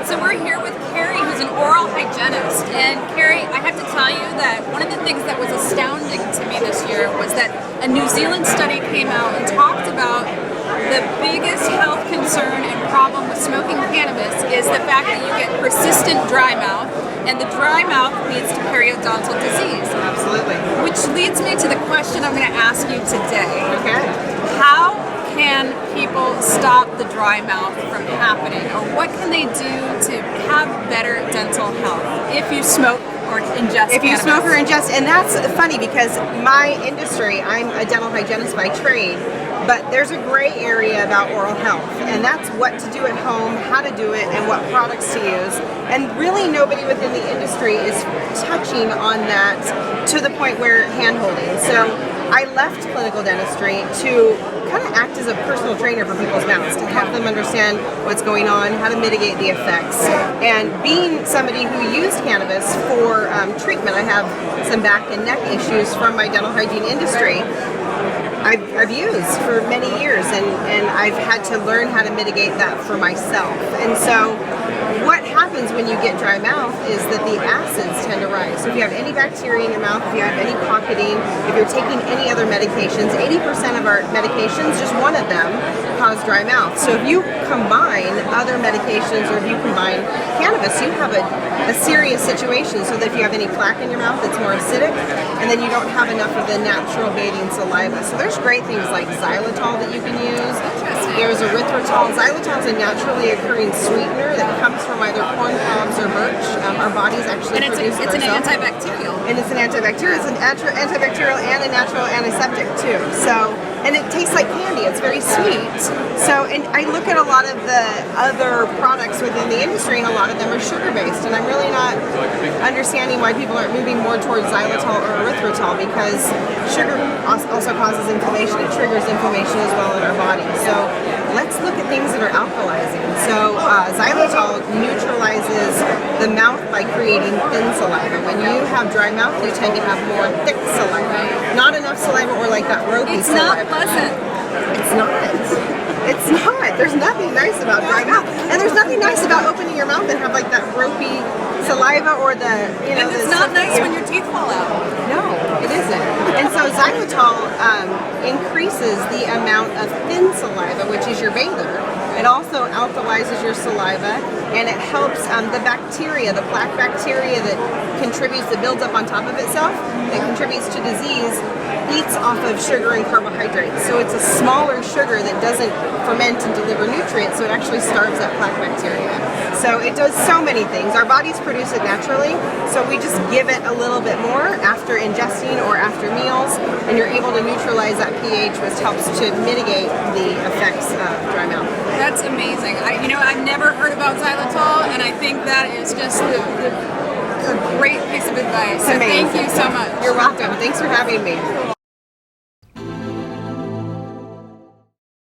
So we're here with Carrie, who's an oral hygienist. And Carrie, I have to tell you that one of the things that was astounding to me this year was that a New Zealand study came out and talked about the biggest health concern and problem with smoking cannabis is the fact that you get persistent dry mouth, and the dry mouth leads to periodontal disease. Absolutely. Which leads me to the question I'm going to ask you today. Okay. How can people stop the dry mouth from happening, or what can they do to have better dental health if you smoke or ingest If you cannabis? smoke or ingest, and that's funny because my industry, I'm a dental hygienist by trade, but there's a gray area about oral health, and that's what to do at home, how to do it, and what products to use. And really nobody within the industry is touching on that to the point where hand-holding. So I left clinical dentistry to kind of act as a personal trainer for people's mouths, to help them understand what's going on, how to mitigate the effects. And being somebody who used cannabis for treatment, I have some back and neck issues from my dental hygiene industry. I've used for many years, and I've had to learn how to mitigate that for myself. And so what happens when you get dry mouth is that the acids tend to rise. So if you have any bacteria in your mouth, if you have any pocketing, if you're taking any other medications, 80% of our medications, just one of them, cause dry mouth. So if you combine other medications, or if you combine cannabis, you have a serious situation. So that if you have any plaque in your mouth, it's more acidic, and then you don't have enough of the natural bathing saliva. So there's great things like xylitol that you can use. There's erythritol. Xylitol is a naturally occurring sweetener that comes from either corn cobs or birch. Our bodies actually produce it It's an ourselves. antibacterial. And it's an antibacterial. It's an antibacterial and a natural antiseptic too. So, and it tastes like candy. It's very sweet. So, and I look at a lot of the other products within the industry, and a lot of them are sugar-based. And I'm really not understanding why people aren't moving more towards xylitol or erythritol, because sugar also causes inflammation. It triggers inflammation as well in our body. So let's look at things that are alkalizing. So xylitol neutralizes the mouth by creating thin saliva. When you have dry mouth, you tend to have more thick saliva. Not enough saliva, or like that ropey It's saliva. not pleasant. It's not. It's not. There's nothing nice about dry mouth. And there's nothing nice about opening your mouth and have like that ropey saliva, or the, you know. And it's not nice when your teeth fall out. No, it isn't. And so xylitol increases the amount of thin saliva, which is your bather. It also alkalizes your saliva, and it helps the bacteria, the plaque bacteria that contributes, that builds up on top of itself, that contributes to disease, eats off of sugar and carbohydrates. So it's a smaller sugar that doesn't ferment and deliver nutrients, so it actually starves that plaque bacteria. So it does so many things. Our bodies produce it naturally, so we just give it a little bit more after ingesting or after meals, and you're able to neutralize that pH, which helps to mitigate the effects of dry mouth. That's amazing. I've never heard about xylitol, and I think that is just a great piece of advice. So thank you so much. You're welcome. Thanks for having me.